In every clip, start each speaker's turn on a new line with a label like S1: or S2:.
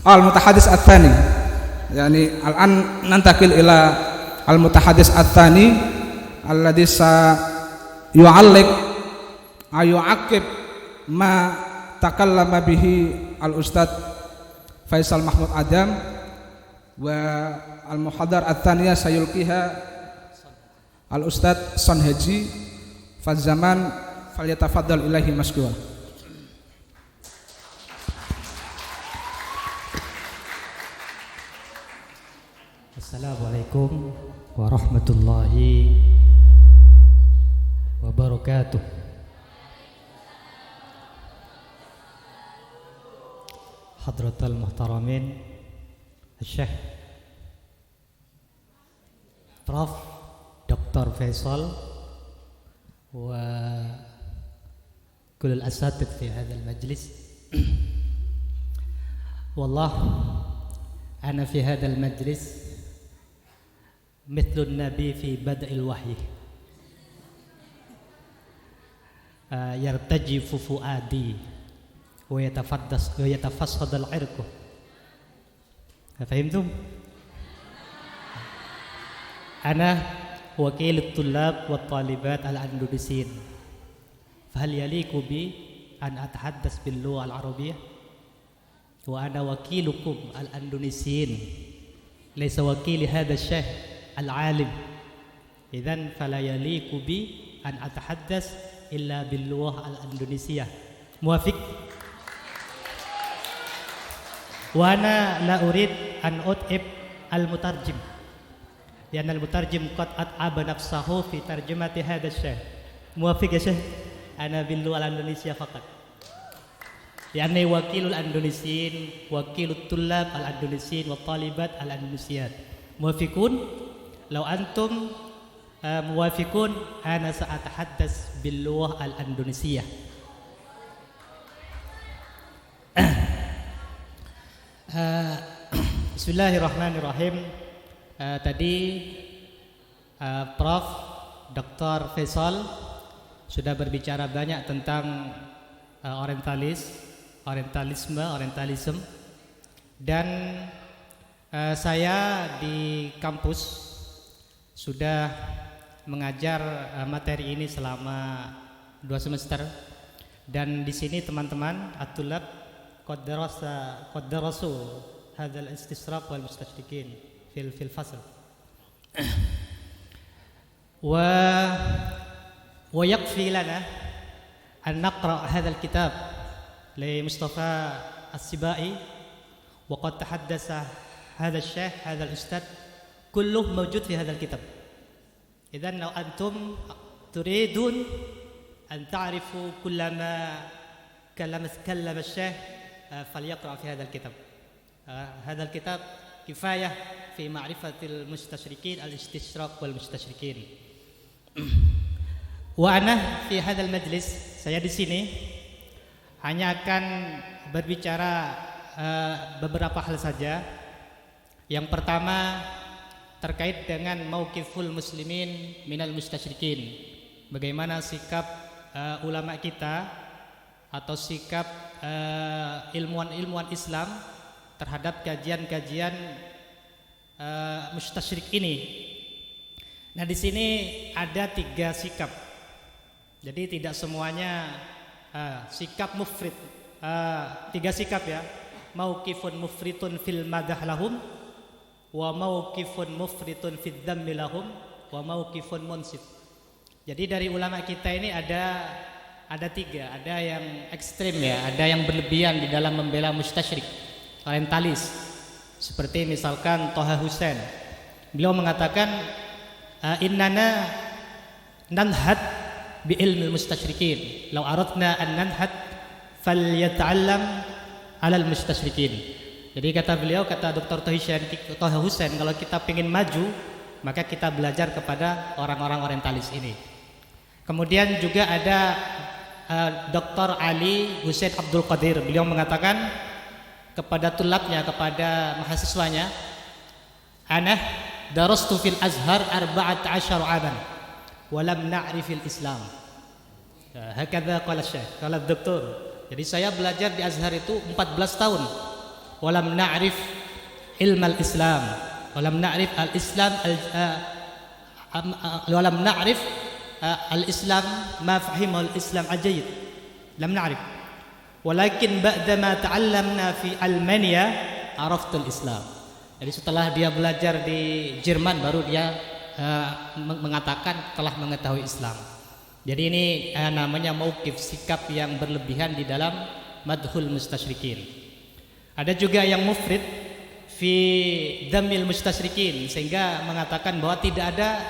S1: Al-mutahaddits ats-tsani. Yani al-an nantakil ila al-mutahaddits ats-tsani alladzi yu'alliq ayu'aqib ma takallama bihi al-ustad Faisal Mahmud Adam wa al-muhadar ats-tsaniyah sayulqiha al-ustad Sonhaji Fazaman falyatafaddal ilaihi maskur.
S2: Assalamualaikum warahmatullahi wabarakatuh. Hadratal muhtaramin Syekh Prof. Dr. Faisal wa kull al-asatid fi hadha al-majlis. Wallah ana fi hadha al-majlis مثل النبي في بدء الوحي يرتجف فؤادي ويتفسد العرق. فهمتم؟ أنا وكيل الطلاب والطالبات الأندونيسيين، فهل يليق بي أن أتحدث باللغة العربية وأنا وكيلكم الأندونيسيين ليس وكيل هذا الشيخ العالم؟ إذن فلا يليق بي أن أتحدث إلا باللغة الأندونيسية. موافق؟ وأنا لا أريد أن أتعب المترجم لأن المترجم قد أتعب نفسه في ترجمة هذا الشيخ. موافق يا شيخ؟ أنا باللغة الأندونيسية فقط لأني وكيل الأندونيسيين وكيل الطلاب الأندونيسيين والطالبات الأندونيسيات. موافقون؟ لو أنتم موافقون أنا سأتحدث باللغة الأندونيسية. Bismillahirrahmanirrahim. Tadi Prof. Dr. Faisal sudah berbicara banyak tentang orientalisme, dan saya di kampus sudah mengajar materi ini selama 2 semester, dan di sini teman-teman at-tulab qad darasu hadzal istisraq wal mustashriqin fil fasl wa yakfi lana an naqra hadzal kitab li Mustafa As-Sibai wa qad tahaddatsa hadha al-shaykh hadha al-ustad kulluh mawjud fi hadha al-kitab. Idzan law antum turidun an ta'rifu kullama kallama al-shaykh falyaqra fi hadha al-kitab. Hadha al-kitab kifayah fi ma'rifatil mustashriqin al-istishraq wal mustashriqin. Wa ana fi hadzal majlis, saya di sini hanya akan berbicara beberapa hal saja. Yang pertama terkait dengan mauqiful muslimin minal mustasyrikin. Bagaimana sikap ulama kita atau sikap ilmuwan-ilmuwan Islam terhadap kajian-kajian mustasyrik ini. Nah, di sini ada 3 sikap. Jadi tidak semuanya sikap mufrid. 3 sikap ya. Mauqifun mufritun fil madah lahum, wa mauqifun mufritun fid dhammi lahum, wa mauqifun munsif. Jadi dari ulama kita ini ada 3, ada yang ekstrim ya, ada yang berlebihan di dalam membela mustasyrik, orientalis. Seperti misalkan Thaha Hussein. Beliau mengatakan innana nanhad bi ilmi mustasyrikin. Law aradna an nanhad falyata'allam 'ala al-mustasyrikin. Jadi kata beliau, kata Dr. Thaha Hussein, kalau kita ingin maju, maka kita belajar kepada orang-orang orientalis ini. Kemudian juga ada Dr. Ali Hussein Abdul Qadir. Beliau mengatakan kepada tulabnya, kepada mahasiswanya, ana darastu fil Azhar 14 aman wa lam na'rifil Islam. Hakadha qala Syekh, qala Doktor. Jadi saya belajar di Azhar itu 14 tahun, walam na'rif ilmal Islam, walam na'rif al-Islam walam na'rif al-Islam ma fahimul Islam ajayyid, lam na'rif, walakin ba'dama ta'allamna fi Almania araftul Islam. Jadi setelah dia belajar di Jerman baru dia mengatakan telah mengetahui Islam. Jadi ini namanya mauqif, sikap yang berlebihan di dalam madhul mustasyrikin. Ada juga yang mufrid fi dhammil mustasyrikin, sehingga mengatakan bahwa tidak ada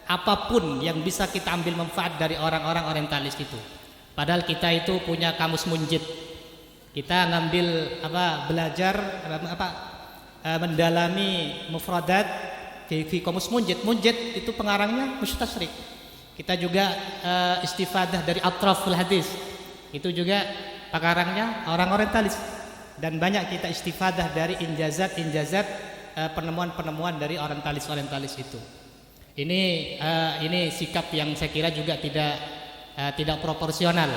S2: apapun yang bisa kita ambil manfaat dari orang-orang orientalis itu. Padahal kita itu punya kamus munjid. Kita ngambil belajar mendalami mufradat fi kamus munjid. Munjid itu pengarangnya mustasyrik. Kita juga istifadah dari atraful hadis. Itu juga pengarangnya orang orientalis. Dan banyak kita istifadah dari injazat penemuan-penemuan dari orientalis itu. Ini sikap yang saya kira juga tidak proporsional,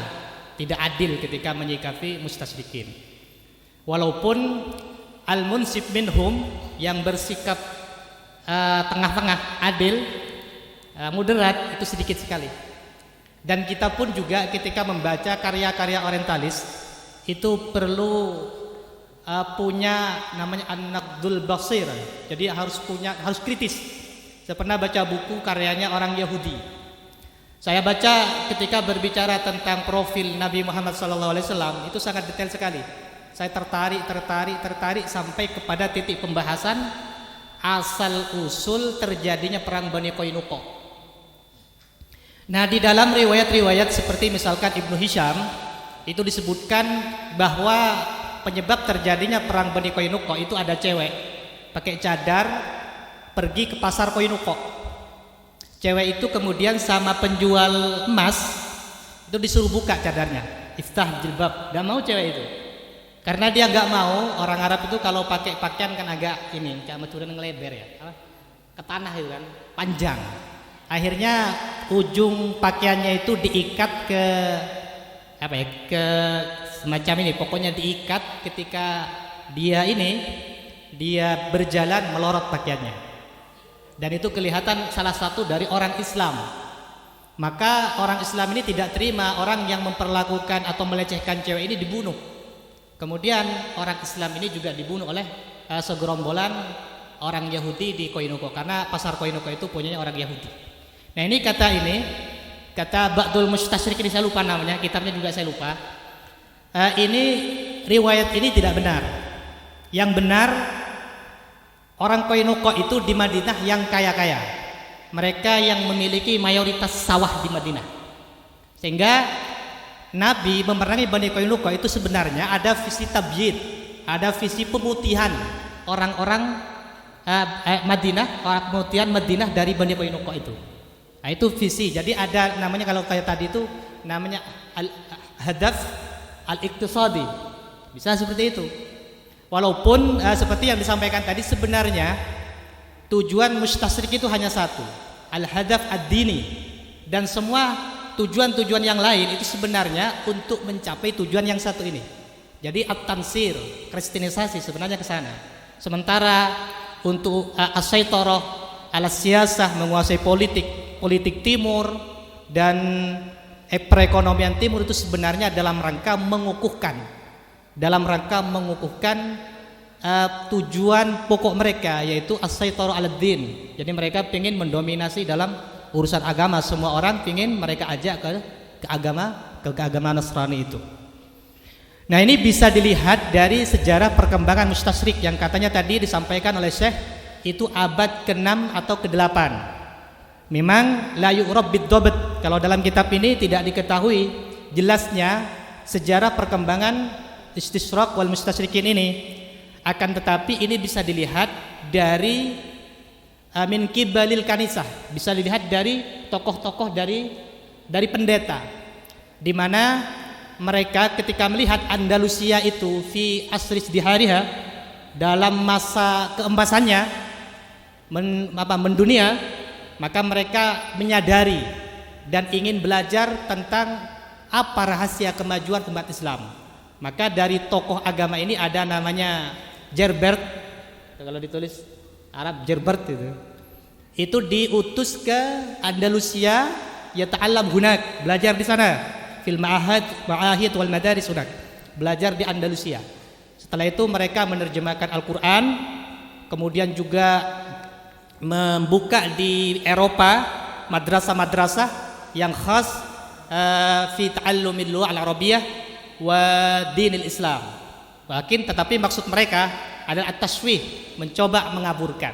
S2: tidak adil ketika menyikapi mustasyrikin. Walaupun al-munsib minhum yang bersikap tengah-tengah, adil, moderat, itu sedikit sekali. Dan kita pun juga ketika membaca karya-karya orientalis itu perlu punya namanya an-naqdul basir. Jadi harus kritis. Saya pernah baca buku karyanya orang Yahudi. Saya baca ketika berbicara tentang profil Nabi Muhammad SAW itu sangat detail sekali. Saya tertarik sampai kepada titik pembahasan asal usul terjadinya perang Bani Qainuqa. Nah, di dalam riwayat-riwayat seperti misalkan Ibnu Hisham itu disebutkan bahwa penyebab terjadinya perang Bani Qainuqa itu ada cewek pakai cadar pergi ke pasar Qainuqa. Cewek itu kemudian sama penjual emas itu disuruh buka cadarnya, iftah jilbab. Gak mau cewek itu, karena dia gak mau. Orang Arab itu kalau pakai pakaian kan agak ini, kayak meturan ngeleber ya, ke tanah itu kan, panjang. Akhirnya ujung pakaiannya itu diikat ke ke semacam ini, pokoknya diikat ketika dia berjalan melorot pakaiannya. Dan itu kelihatan salah satu dari orang Islam. Maka orang Islam ini tidak terima orang yang memperlakukan atau melecehkan cewek ini dibunuh. Kemudian orang Islam ini juga dibunuh oleh segerombolan orang Yahudi di Qainuqa, karena pasar Qainuqa itu punyanya orang Yahudi. Nah, ini kata Ba'dul Mustasyrik, ini saya lupa namanya, kitabnya juga saya lupa. Ini riwayat ini tidak benar. Yang benar, orang Qainuqa itu di Madinah yang kaya-kaya. Mereka yang memiliki mayoritas sawah di Madinah. Sehingga Nabi memerangi Bani Qainuqa itu sebenarnya ada visi tabyid, ada visi pemutihan orang-orang Madinah, pemutihan Madinah dari Bani Qainuqa itu. Nah, itu visi. Jadi ada namanya, kalau kayak tadi itu namanya al-hadaf al-iqtisadi. Bisa seperti itu. Walaupun seperti yang disampaikan tadi, sebenarnya tujuan mustasyrik itu hanya satu, al-hadaf ad-dini, dan semua tujuan-tujuan yang lain itu sebenarnya untuk mencapai tujuan yang satu ini. Jadi at-tansir, kristenisasi sebenarnya ke sana. Sementara untuk as-saitarah ala siyasah, menguasai politik timur dan perekonomian timur itu sebenarnya dalam rangka mengukuhkan tujuan pokok mereka, yaitu as-saitarah al-din. Jadi mereka ingin mendominasi dalam urusan agama. Semua orang ingin mereka ajak ke agama Nasrani itu. Nah, ini bisa dilihat dari sejarah perkembangan mustasyrik yang katanya tadi disampaikan oleh Syekh itu abad ke-6 atau ke-8. Memang la yu'rab bid-dhabt, kalau dalam kitab ini tidak diketahui jelasnya sejarah perkembangan istisyraq wal mustasyrikin ini. Akan tetapi ini bisa dilihat dari min kibalil kanisah, bisa dilihat dari tokoh-tokoh dari pendeta, di mana mereka ketika melihat Andalusia itu fi asris dihariha, dalam masa keemasannya mendunia, maka mereka menyadari dan ingin belajar tentang apa rahasia kemajuan umat Islam. Maka dari tokoh agama ini ada namanya Gerbert, kalau ditulis Arab Gerbert itu diutus ke Andalusia, yata'allam hunak, belajar di sana, fil ma'ahid wal madaris hunak, belajar di Andalusia. Setelah itu mereka menerjemahkan Al-Quran, kemudian juga membuka di Eropa madrasah-madrasah yang khas fi ta'allumil lughah al-arabiyyah wa dinil Islam. Tetapi maksud mereka adalah at-tashwih, mencoba mengaburkan.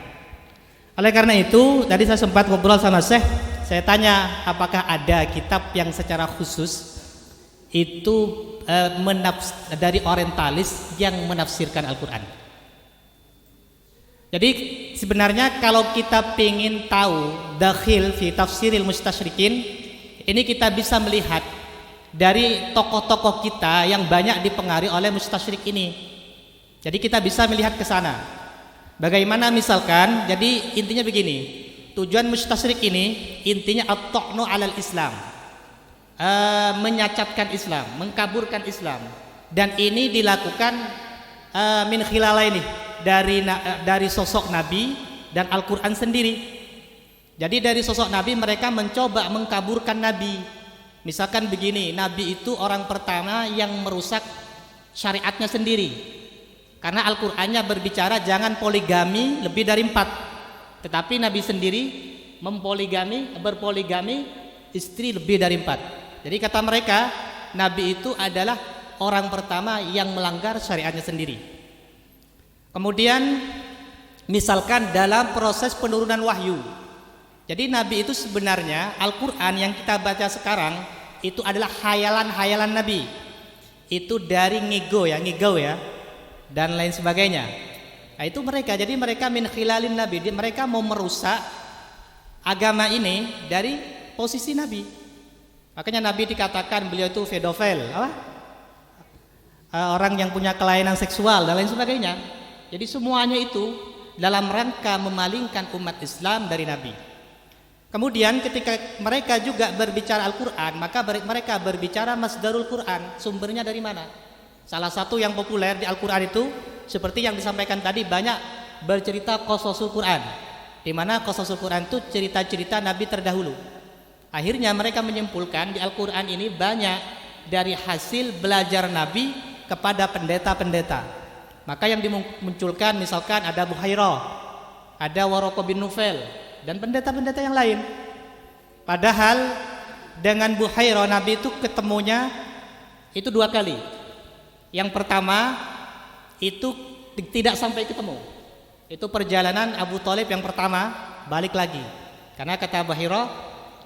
S2: Oleh karena itu, tadi saya sempat ngobrol sama Syekh, saya tanya apakah ada kitab yang secara khusus itu dari orientalis yang menafsirkan Al-Quran. Jadi sebenarnya kalau kita ingin tahu dakhil fi tafsiril mustasyrikin, ini kita bisa melihat dari tokoh-tokoh kita yang banyak dipengaruhi oleh mustasyrik ini. Jadi kita bisa melihat ke sana. Bagaimana misalkan, jadi intinya begini, tujuan mustasyrik ini intinya at-ta'nu 'alal Islam, menyacatkan Islam, mengkaburkan Islam, dan ini dilakukan min khilalaini, dari sosok Nabi dan Al-Quran sendiri. Jadi dari sosok Nabi mereka mencoba mengkaburkan Nabi. Misalkan begini, Nabi itu orang pertama yang merusak syariatnya sendiri, karena Al-Qur'annya berbicara jangan poligami lebih dari 4, tetapi Nabi sendiri berpoligami istri lebih dari 4. Jadi kata mereka, Nabi itu adalah orang pertama yang melanggar syariatnya sendiri. Kemudian misalkan dalam proses penurunan wahyu, jadi Nabi itu sebenarnya Al-Quran yang kita baca sekarang itu adalah hayalan-hayalan Nabi. Itu dari ngigau ya, dan lain sebagainya. Nah, itu mereka, jadi mereka min khilalin Nabi, mereka mau merusak agama ini dari posisi Nabi. Makanya Nabi dikatakan beliau itu pedofil, orang yang punya kelainan seksual dan lain sebagainya. Jadi semuanya itu dalam rangka memalingkan umat Islam dari Nabi. Kemudian ketika mereka juga berbicara Al-Quran, maka mereka berbicara masdarul Quran, sumbernya dari mana. Salah satu yang populer di Al-Quran itu seperti yang disampaikan tadi, banyak bercerita qasasul Quran, di mana qasasul Quran itu cerita-cerita Nabi terdahulu. Akhirnya mereka menyimpulkan di Al-Quran ini banyak dari hasil belajar Nabi kepada pendeta-pendeta. Maka yang dimunculkan misalkan ada Buhairah, ada Waraqah bin Nufail, dan pendeta-pendeta yang lain. Padahal dengan Buhairah Nabi itu ketemunya itu 2 kali. Yang pertama itu tidak sampai ketemu. Itu perjalanan Abu Thalib yang pertama, balik lagi. Karena kata Buhairah,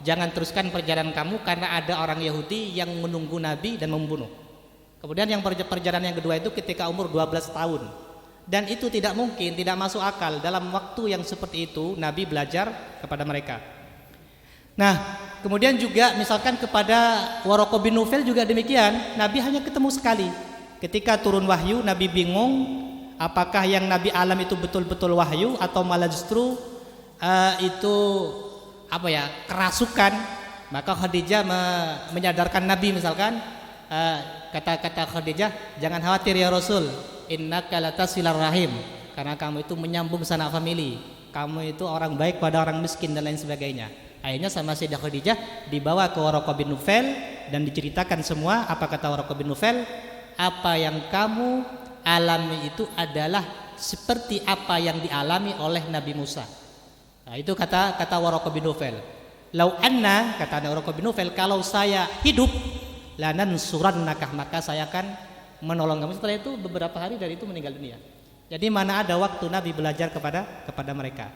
S2: jangan teruskan perjalanan kamu karena ada orang Yahudi yang menunggu Nabi dan membunuh. Kemudian yang perjalanan yang kedua itu ketika umur 12 tahun. Dan itu tidak mungkin, tidak masuk akal dalam waktu yang seperti itu Nabi belajar kepada mereka. Nah, kemudian juga misalkan kepada Waraqah bin Nufail juga demikian, Nabi hanya ketemu sekali. Ketika turun wahyu, Nabi bingung apakah yang Nabi alam itu betul-betul wahyu atau malah justru itu kerasukan. Maka Khadijah menyadarkan Nabi, misalkan kata-kata Khadijah, jangan khawatir ya Rasul, innaka latasilar rahim, karena kamu itu menyambung sanak famili, kamu itu orang baik pada orang miskin dan lain sebagainya. Akhirnya sama Sayyidah Khadijah dibawa ke Waraqah bin Nufail dan diceritakan semua. Apa kata Waraqah bin Nufail? Apa yang kamu alami itu adalah seperti apa yang dialami oleh Nabi Musa. Nah, itu kata Waraqah bin Nufail. Lau anna, kata Waraqah bin Nufail, kalau saya hidup lanansurannaka, maka saya akan menolong kamu. Setelah itu beberapa hari dari itu meninggal dunia. Jadi mana ada waktu Nabi belajar kepada mereka.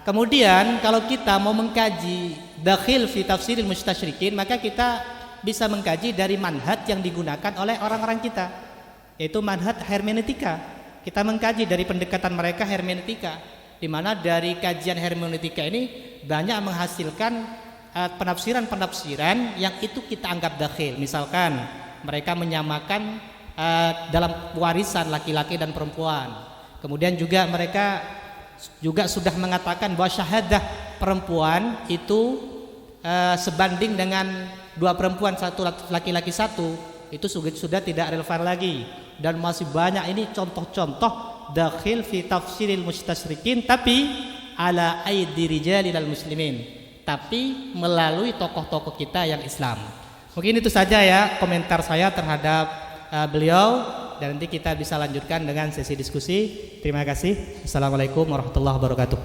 S2: Kemudian kalau kita mau mengkaji dakhil fi tafsiril mustasyrikin, maka kita bisa mengkaji dari manhaj yang digunakan oleh orang-orang kita, yaitu manhaj hermeneutika. Kita mengkaji dari pendekatan mereka hermeneutika, di mana dari kajian hermeneutika ini banyak menghasilkan penafsiran-penafsiran yang itu kita anggap dakhil. Misalkan mereka menyamakan dalam warisan laki-laki dan perempuan. Kemudian juga mereka juga sudah mengatakan bahwa syahadah perempuan itu sebanding dengan 2 perempuan 1 laki-laki 1, itu sudah tidak relevan lagi. dan masih banyak ini contoh-contoh dakhil fi tafsiril mustasyrikin tapi ala aidi rijalil muslimin, tapi melalui tokoh-tokoh kita yang Islam. Mungkin itu saja ya komentar saya terhadap beliau, dan nanti kita bisa lanjutkan dengan sesi diskusi. Terima kasih. Assalamualaikum warahmatullahi wabarakatuh.